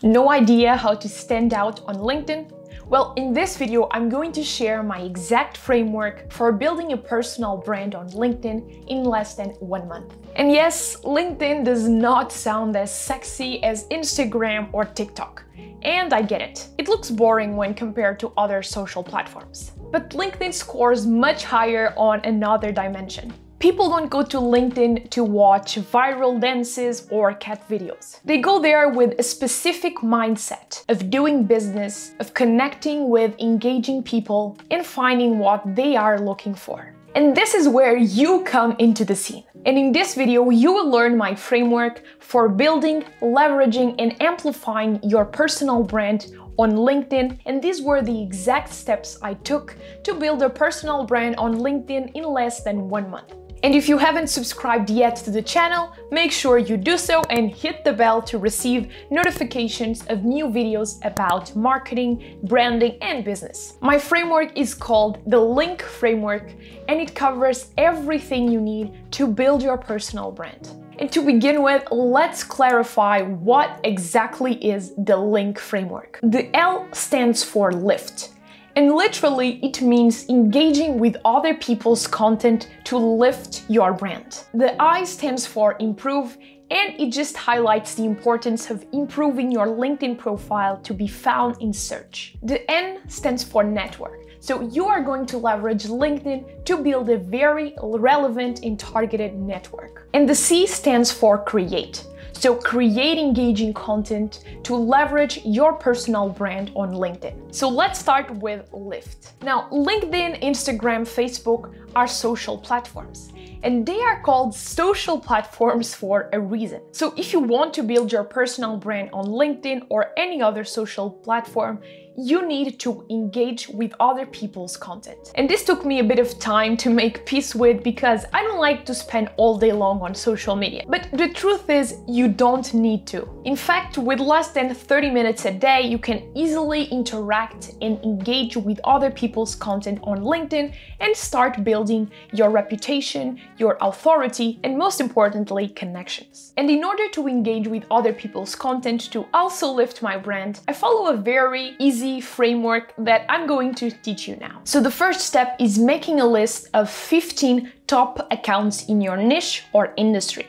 No idea how to stand out on LinkedIn? Well, in this video, I'm going to share my exact framework for building a personal brand on LinkedIn in less than 1 month. And yes, LinkedIn does not sound as sexy as Instagram or TikTok. And I get it. It looks boring when compared to other social platforms. But LinkedIn scores much higher on another dimension. People don't go to LinkedIn to watch viral dances or cat videos. They go there with a specific mindset of doing business, of connecting with engaging people, and finding what they are looking for. And this is where you come into the scene. And in this video, you will learn my framework for building, leveraging, and amplifying your personal brand on LinkedIn, and these were the exact steps I took to build a personal brand on LinkedIn in less than 1 month. And if you haven't subscribed yet to the channel, make sure you do so and hit the bell to receive notifications of new videos about marketing, branding, and business. My framework is called the Link Framework, and it covers everything you need to build your personal brand. And to begin with, let's clarify what exactly is the Link Framework. The L stands for lift. And literally, it means engaging with other people's content to lift your brand. The I stands for improve, and it just highlights the importance of improving your LinkedIn profile to be found in search. The N stands for network. So you are going to leverage LinkedIn to build a very relevant and targeted network. And the C stands for create. So create engaging content to leverage your personal brand on LinkedIn. So let's start with Lift. Now, LinkedIn, Instagram, Facebook are social platforms, and they are called social platforms for a reason. So if you want to build your personal brand on LinkedIn or any other social platform, you need to engage with other people's content. And this took me a bit of time to make peace with because I don't like to spend all day long on social media. But the truth is, you don't need to. In fact, with less than 30 minutes a day, you can easily interact and engage with other people's content on LinkedIn and start building your reputation, your authority, and most importantly, connections. And in order to engage with other people's content to also lift my brand, I follow a very easy framework that I'm going to teach you now. So the first step is making a list of 15 top accounts in your niche or industry.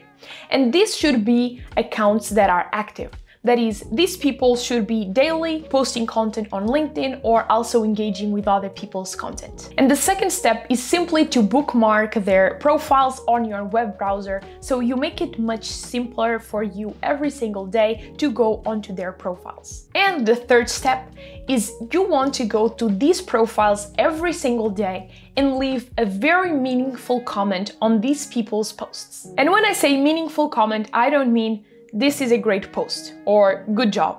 And these should be accounts that are active. That is, these people should be daily posting content on LinkedIn or also engaging with other people's content. And the second step is simply to bookmark their profiles on your web browser, so you make it much simpler for you every single day to go onto their profiles. And the third step is you want to go to these profiles every single day and leave a very meaningful comment on these people's posts. And when I say meaningful comment, I don't mean "this is a great post" or "good job."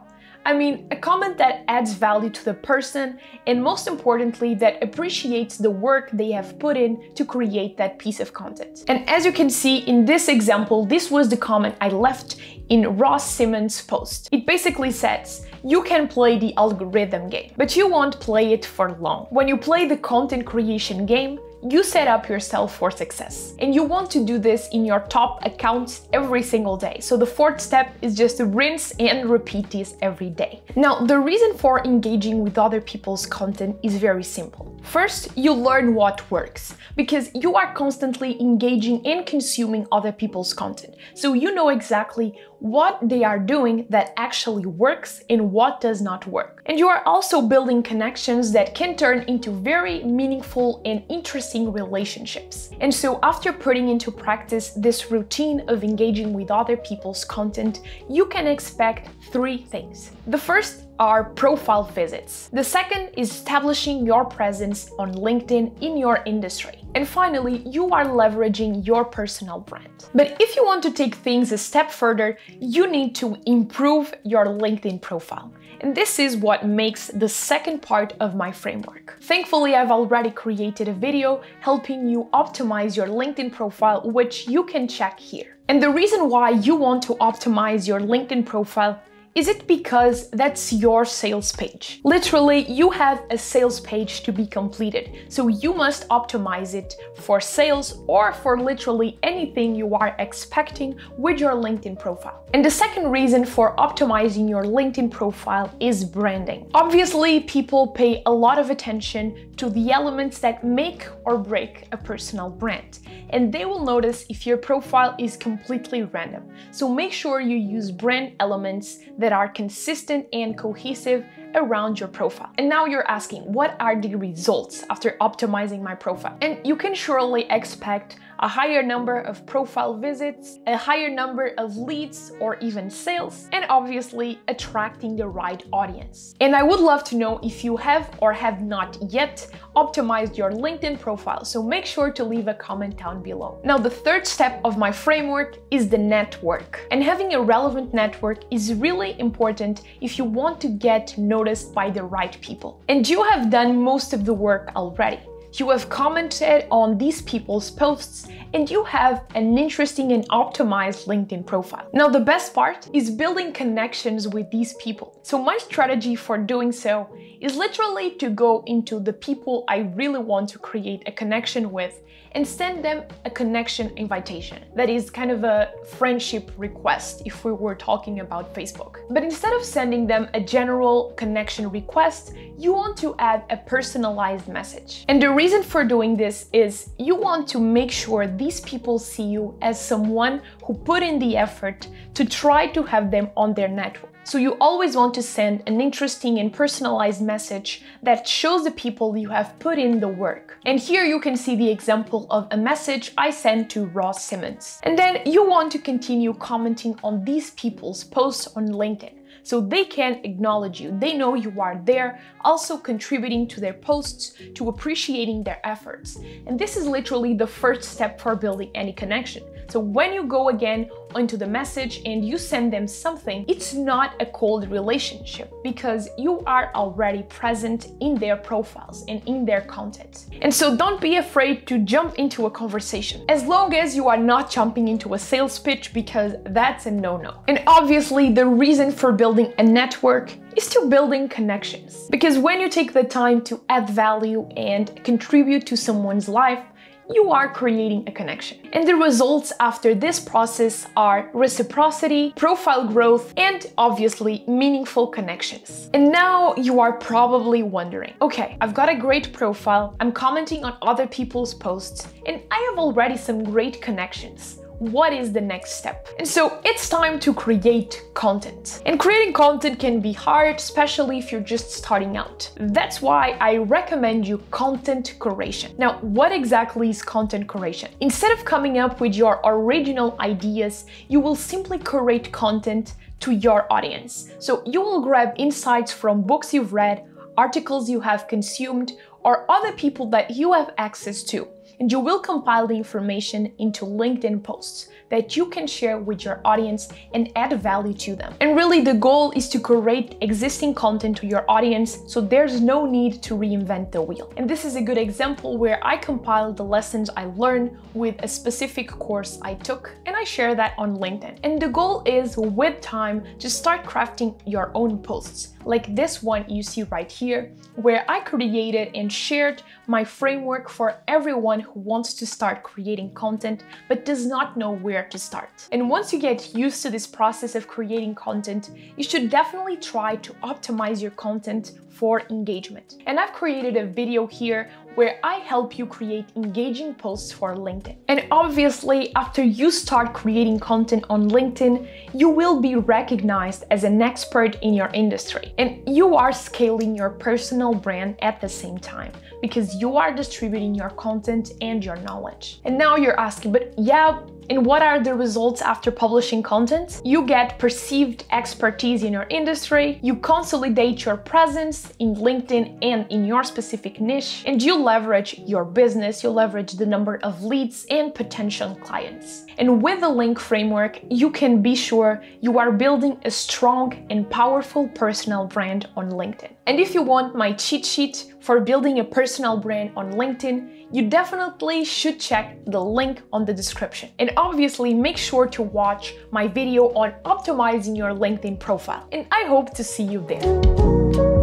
I mean a comment that adds value to the person and most importantly that appreciates the work they have put in to create that piece of content. And as you can see in this example, this was the comment I left in Ross Simmons' post. It basically says, "You can play the algorithm game, but you won't play it for long. When you play the content creation game, you set up yourself for success. And you want to do this in your top accounts every single day. So the fourth step is just to rinse and repeat this every day." Now, the reason for engaging with other people's content is very simple. First, you learn what works because you are constantly engaging and consuming other people's content. So you know exactly what they are doing that actually works and what does not work. And you are also building connections that can turn into very meaningful and interesting relationships. And so after putting into practice this routine of engaging with other people's content, you can expect 3 things. The first are profile visits. The second is establishing your presence on LinkedIn in your industry. And finally, you are leveraging your personal brand. But if you want to take things a step further, you need to improve your LinkedIn profile. And this is what makes the second part of my framework. Thankfully, I've already created a video helping you optimize your LinkedIn profile, which you can check here. And the reason why you want to optimize your LinkedIn profile Is it because that's your sales page? Literally, you have a sales page to be completed, so you must optimize it for sales or for literally anything you are expecting with your LinkedIn profile. And the second reason for optimizing your LinkedIn profile is branding. Obviously, people pay a lot of attention to the elements that make or break a personal brand, and they will notice if your profile is completely random. So make sure you use brand elements that are consistent and cohesive around your profile. And now you're asking, what are the results after optimizing my profile? And you can surely expect a higher number of profile visits, a higher number of leads or even sales, and obviously attracting the right audience. And I would love to know if you have or have not yet optimized your LinkedIn profile, so make sure to leave a comment down below. Now, the third step of my framework is the network. And having a relevant network is really important if you want to get noticed by the right people. And you have done most of the work already. You have commented on these people's posts and you have an interesting and optimized LinkedIn profile. Now, the best part is building connections with these people. So my strategy for doing so is literally to go into the people I really want to create a connection with and send them a connection invitation. That is kind of a friendship request if we were talking about Facebook. But instead of sending them a general connection request, you want to add a personalized message. And the reason for doing this is you want to make sure these people see you as someone who put in the effort to try to have them on their network. So you always want to send an interesting and personalized message that shows the people you have put in the work. And here you can see the example of a message I sent to Ross Simmons. And then you want to continue commenting on these people's posts on LinkedIn, so they can acknowledge you. They know you are there, also contributing to their posts, to appreciating their efforts. And this is literally the first step for building any connection. So when you go again onto the message and you send them something, it's not a cold relationship because you are already present in their profiles and in their content. And so don't be afraid to jump into a conversation, as long as you are not jumping into a sales pitch, because that's a no-no. And obviously the reason for building a network is to building connections, because when you take the time to add value and contribute to someone's life, you are creating a connection. And the results after this process are reciprocity, profile growth, and obviously meaningful connections. And now you are probably wondering, okay, I've got a great profile, I'm commenting on other people's posts, and I have already some great connections. What is the next step? And so it's time to create content. And creating content can be hard, especially if you're just starting out. That's why I recommend you content curation. Now, what exactly is content curation? Instead of coming up with your original ideas, you will simply curate content to your audience. So you will grab insights from books you've read, articles you have consumed, or other people that you have access to, and you will compile the information into LinkedIn posts that you can share with your audience and add value to them. And really the goal is to curate existing content to your audience, so there's no need to reinvent the wheel. And this is a good example where I compiled the lessons I learned with a specific course I took, and I share that on LinkedIn. And the goal is, with time, to start crafting your own posts, like this one you see right here, where I created and shared my framework for everyone who wants to start creating content but does not know where to start. And once you get used to this process of creating content, you should definitely try to optimize your content for engagement. And I've created a video here where I help you create engaging posts for LinkedIn. And obviously, after you start creating content on LinkedIn, you will be recognized as an expert in your industry. And you are scaling your personal brand at the same time, because you are distributing your content and your knowledge. And now you're asking, but yeah, and what are the results after publishing content? You get perceived expertise in your industry, you consolidate your presence in LinkedIn and in your specific niche, and you leverage your business, you leverage the number of leads and potential clients. And with the link framework, you can be sure you are building a strong and powerful personal brand on LinkedIn. And if you want my cheat sheet for building a personal brand on LinkedIn, you definitely should check the link on the description. And obviously make sure to watch my video on optimizing your LinkedIn profile. And I hope to see you there.